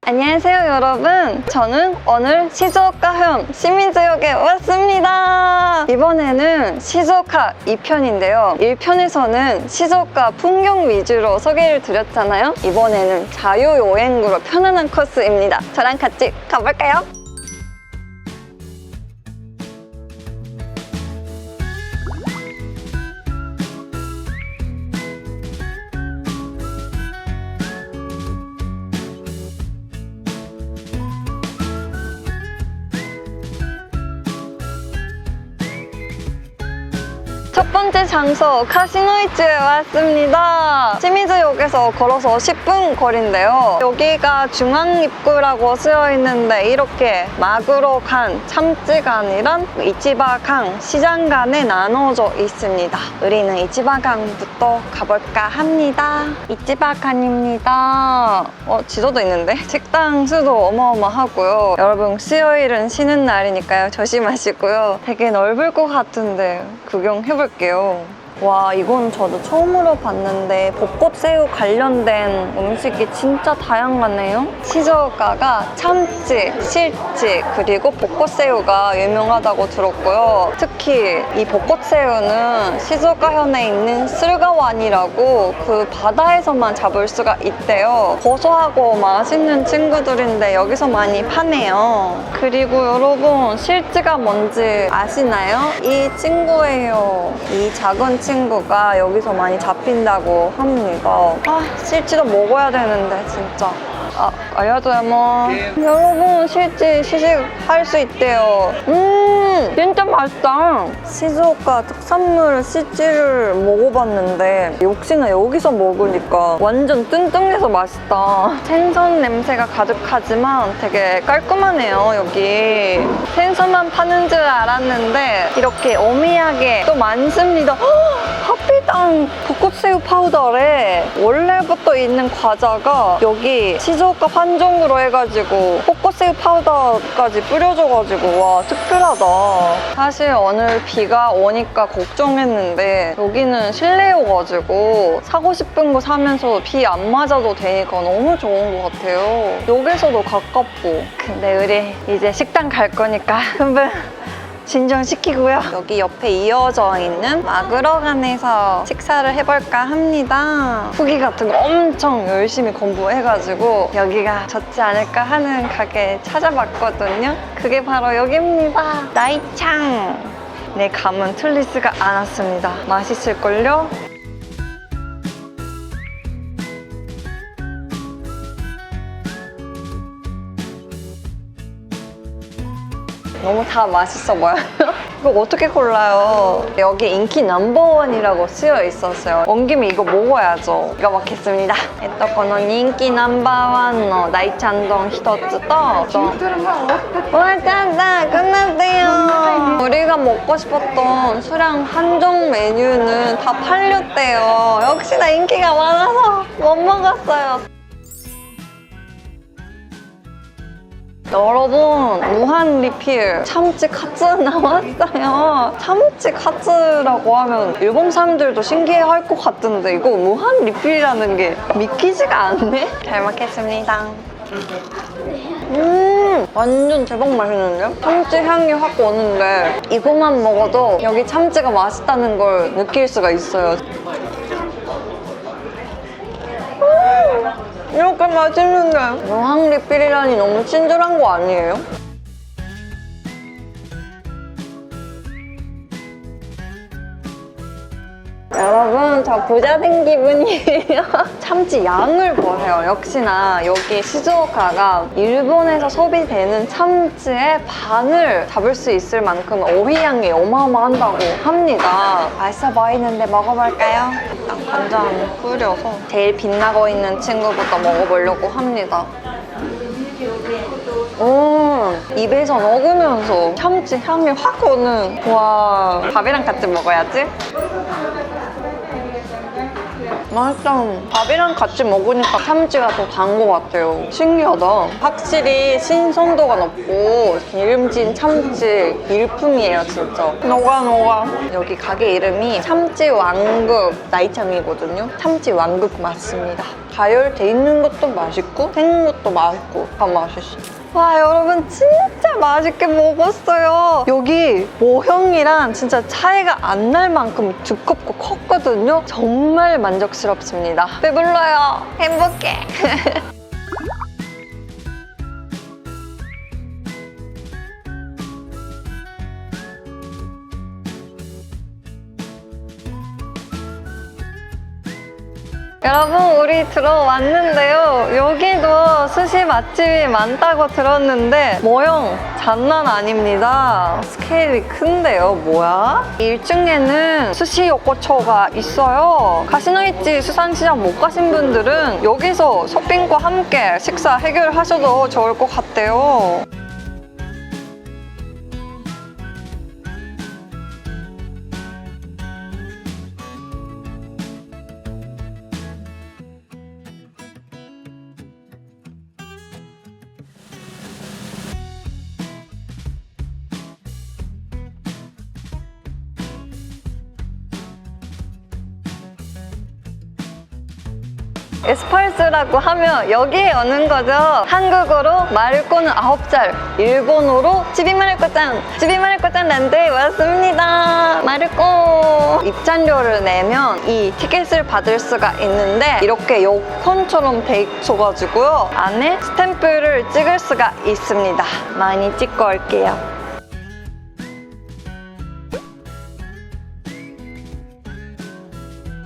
안녕하세요 여러분, 저는 오늘 시즈오카현 시민즈역에 왔습니다. 이번에는 시즈오카 2편인데요 1편에서는 시즈오카 풍경 위주로 소개를 드렸잖아요. 이번에는 자유여행으로 편안한 코스입니다. 저랑 같이 가볼까요? 첫 번째 장소 카시노이츠에 왔습니다. 시미즈역에서 걸어서 10분 거리인데요. 여기가 중앙입구라고 쓰여 있는데 이렇게 마구로간, 참찌간이랑 이치바강, 시장간에 나눠져 있습니다. 우리는 이치바강부터 가볼까 합니다. 이치바간입니다. 지도도 있는데? 식당 수도 어마어마하고요. 여러분 수요일은 쉬는 날이니까요. 조심하시고요. 되게 넓을 것 같은데 구경해볼게요. 와, 이건 저도 처음으로 봤는데 벚꽃새우 관련된 음식이 진짜 다양하네요. 시즈오카가 참치, 실치, 그리고 벚꽃새우가 유명하다고 들었고요. 특히 이 벚꽃새우는 시즈오카현에 있는 쓸가완이라고 그 바다에서만 잡을 수가 있대요. 고소하고 맛있는 친구들인데 여기서 많이 파네요. 그리고 여러분, 실치가 뭔지 아시나요? 이 친구예요. 이 작은 친구가 여기서 많이 잡힌다고 합니다. 실치도 먹어야 되는데 진짜. 알려줘요. 여러분, 실치 시식할 수 있대요. 진짜 맛있다. 시즈오카 특산물 실치를 먹어봤는데 역시나 여기서 먹으니까 완전 뚱뚱해서 맛있다. 생선 냄새가 가득하지만 되게 깔끔하네요. 여기 생선만 파는 줄 알았는데 이렇게 오미야게 또 많습니다. 하피당 벚꽃새우 파우더래. 원래부터 있는 과자가 여기 시즈오카 판정으로 해가지고 벚꽃새우 파우더까지 뿌려줘가지고 와, 특별하다. 사실 오늘 비가 오니까 걱정했는데 여기는 실내여가지고 사고 싶은 거 사면서 비 안 맞아도 되니까 너무 좋은 것 같아요. 역에서도 가깝고. 근데 우리 이제 식당 갈 거니까 금방 진정시키고요. 여기 옆에 이어져 있는 마그로간에서 식사를 해볼까 합니다. 후기 같은 거 엄청 열심히 공부해가지고 여기가 좋지 않을까 하는 가게 찾아봤거든요. 그게 바로 여기입니다. 나이창. 내 감은 틀리지가 않았습니다. 맛있을걸요? 너무 다 맛있어 보여요. 이거 어떻게 골라요? 여기 인기 넘버원이라고 쓰여 있었어요. 온 김에 이거 먹어야죠. 이거 먹겠습니다. 인기 넘버원 나이찬동 히토츠 또 왔다 끝났대요. 우리가 먹고 싶었던 수량 한정 메뉴는 다 팔렸대요. 역시나 인기가 많아서 못 먹었어요. 여러분, 무한 리필 참치 카츠 나왔어요. 참치 카츠라고 하면 일본 사람들도 신기해할 것 같은데 이거 무한 리필이라는 게 믿기지가 않네? 잘 먹겠습니다. 완전 대박 맛있는데요? 참치 향이 확 오는데 이거만 먹어도 여기 참치가 맛있다는 걸 느낄 수가 있어요. 이렇게 맛있는데 무한 리필이라니 너무 친절한 거 아니에요? 여러분, 저 부자 된 기분이에요. 참치 양을 보세요. 역시나 여기 시즈오카가 일본에서 소비되는 참치의 반을 잡을 수 있을 만큼 어휘양이 어마어마한다고 합니다. 맛있어 보이는데 먹어볼까요? 일단 간장 뿌려서 제일 빛나고 있는 친구부터 먹어보려고 합니다. 입에서 녹으면서 참치 향이 확 오는. 와, 밥이랑 같이 먹어야지. 맛있다. 밥이랑 같이 먹으니까 참치가 더 단 것 같아요. 신기하다. 확실히 신선도가 높고 기름진 참치 일품이에요, 진짜. 녹아. 여기 가게 이름이 참치 왕국 나이창이거든요. 참치 왕국 맞습니다. 가열돼 있는 것도 맛있고 생긴 것도 맛있고 다 맛있어. 와, 여러분 진짜 맛있게 먹었어요. 여기 모형이랑 진짜 차이가 안 날 만큼 두껍고 컸거든요. 정말 만족스럽습니다. 배불러요. 행복해. 여러분, 우리 들어왔는데요. 여기도 스시 맛집이 많다고 들었는데 모형 장난 아닙니다. 스케일이 큰데요. 뭐야? 1층에는 스시 요코초가 있어요. 가시노이치 수산시장 못 가신 분들은 여기서 쇼핑과 함께 식사 해결하셔도 좋을 것 같아요. 에스팔스라고 하면 여기에 오는 거죠. 한국어로 마르코는 9살, 일본어로 찌비마르코짱, 찌비마르코짱 난데 왔습니다. 마르코. 입장료를 내면 이 티켓을 받을 수가 있는데 이렇게 여권처럼 돼 있어가지고요. 안에 스탬프를 찍을 수가 있습니다. 많이 찍고 올게요.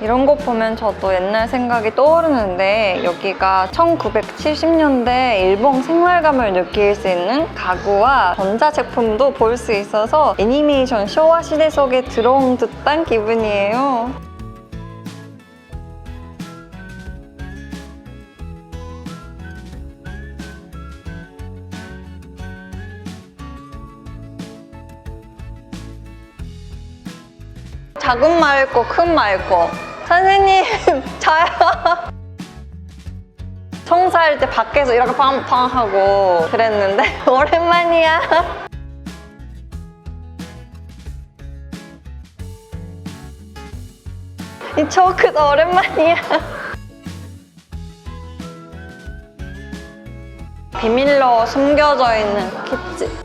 이런 거 보면 저도 옛날 생각이 떠오르는데 여기가 1970년대 일본 생활감을 느낄 수 있는 가구와 전자제품도 볼 수 있어서 애니메이션 쇼와 시대 속에 들어온 듯한 기분이에요. 작은 말 있고 큰 말 있고. 선생님, 저요. 청소할 때 밖에서 이렇게 팡팡 하고 그랬는데 오랜만이야. 이 초크도 오랜만이야. 비밀로 숨겨져 있는 키치.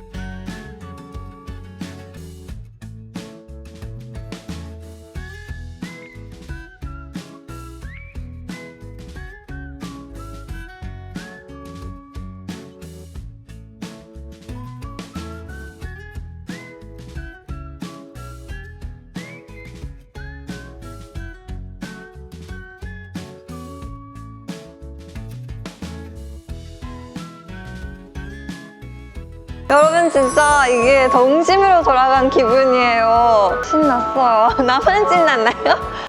여러분 진짜 이게 동심으로 돌아간 기분이에요. 신났어요. 나만 신났나요?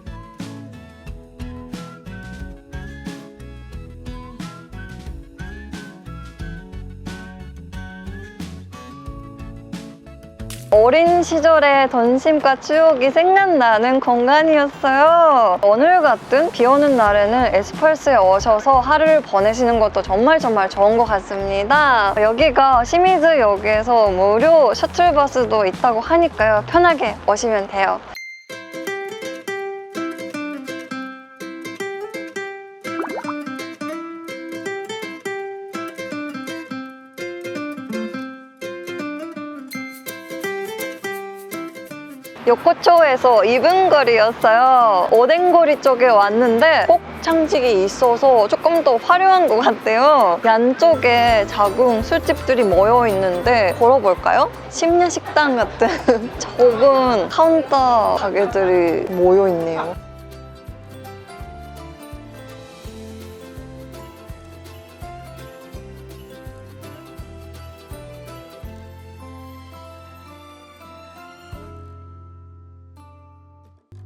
어린 시절의 동심과 추억이 생각나는 공간이었어요. 오늘 같은 비 오는 날에는 에스펄스에 오셔서 하루를 보내시는 것도 정말 좋은 것 같습니다. 여기가 시미즈역에서 무료 셔틀버스도 있다고 하니까요. 편하게 오시면 돼요. 요코초에서 2분 거리였어요. 오뎅거리 쪽에 왔는데 꼭 창직이 있어서 조금 더 화려한 것 같아요. 양쪽에 작은 술집들이 모여 있는데 걸어볼까요? 심야 식당 같은 적은 카운터 가게들이 모여 있네요.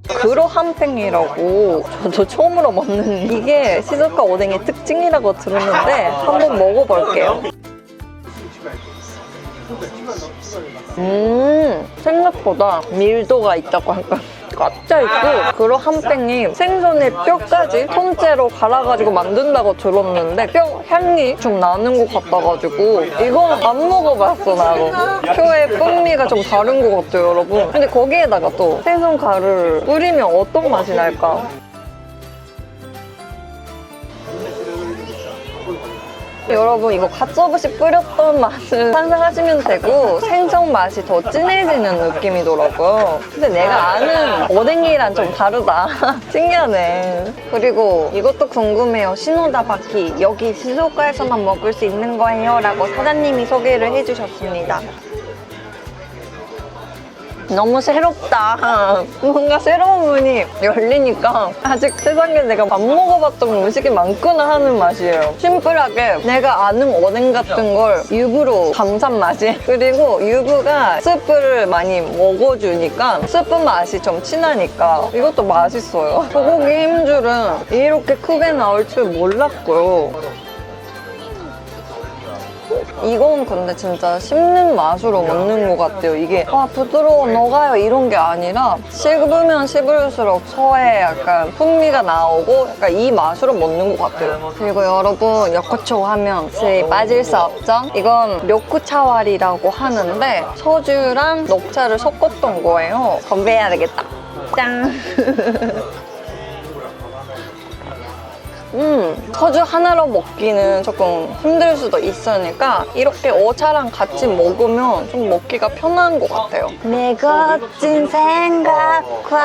그로 한팽이라고 저도 처음으로 먹는 이게 시즈오카 오뎅의 특징이라고 들었는데 한번 먹어볼게요. 생각보다 밀도가 있다고 할까? 까짜 있고 그로 한 뺑이 생선의 뼈까지 통째로 갈아가지고 만든다고 들었는데 뼈 향이 좀 나는 것 같아가지고 이건 안 먹어봤어 나도. 뼈의 풍미가 좀 다른 것 같아요 여러분. 근데 거기에다가 또 생선 가루를 뿌리면 어떤 맛이 날까? 여러분 이거 갓서브시 뿌렸던 맛을 상상하시면 되고 생선 맛이 더 진해지는 느낌이더라고요. 근데 내가 아는 오뎅이랑 좀 다르다. 신기하네. 그리고 이것도 궁금해요. 시노다바키 여기 시즈오카에서만 먹을 수 있는 거예요 라고 사장님이 소개를 해주셨습니다. 너무 새롭다. 뭔가 새로운 문이 열리니까 아직 세상에 내가 안 먹어봤던 음식이 많구나 하는 맛이에요. 심플하게 내가 아는 오뎅 같은 걸 유부로 감싼 맛이. 그리고 유부가 스프를 많이 먹어주니까 스프 맛이 좀 진하니까 이것도 맛있어요. 소고기 힘줄은 이렇게 크게 나올 줄 몰랐고요. 이건 근데 진짜 씹는 맛으로 먹는 것 같아요. 이게 부드러워 녹아요 이런 게 아니라 씹으면 씹을수록 소에 약간 풍미가 나오고 약간 이 맛으로 먹는 것 같아요. 그리고 여러분 역코초 하면 빠질 수 없죠? 이건 료쿠차왈이라고 하는데 소주랑 녹차를 섞었던 거예요. 건배해야 되겠다. 짠! 소주 하나로 먹기는 조금 힘들 수도 있으니까 이렇게 오차랑 같이 먹으면 좀 먹기가 편한 것 같아요. 내 거친 생각과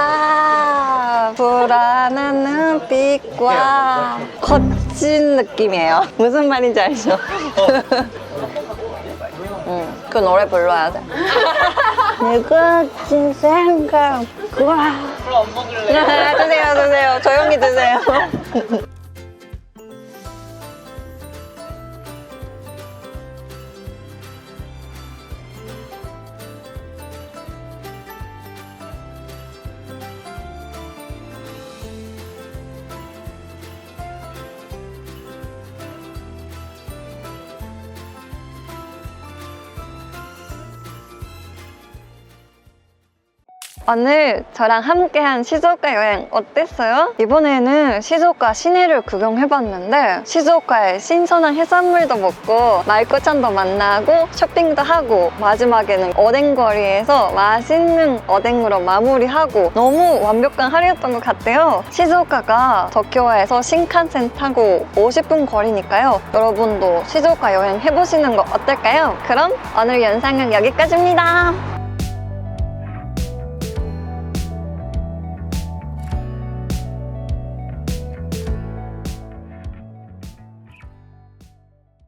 불안한 눈빛과 거친 느낌이에요. 무슨 말인지 알죠? 그 노래 불러야 돼. 내 거친 생각과 그럼 안 먹을래? 드세요. 조용히 드세요. 오늘 저랑 함께한 시즈오카 여행 어땠어요? 이번에는 시즈오카 시내를 구경해봤는데 시즈오카의 신선한 해산물도 먹고 마이코찬도 만나고 쇼핑도 하고 마지막에는 오뎅거리에서 맛있는 오뎅으로 마무리하고 너무 완벽한 하루였던 것 같아요. 시즈오카가 도쿄에서 신칸센 타고 50분 거리니까요. 여러분도 시즈오카 여행 해보시는 거 어떨까요? 그럼 오늘 영상은 여기까지입니다.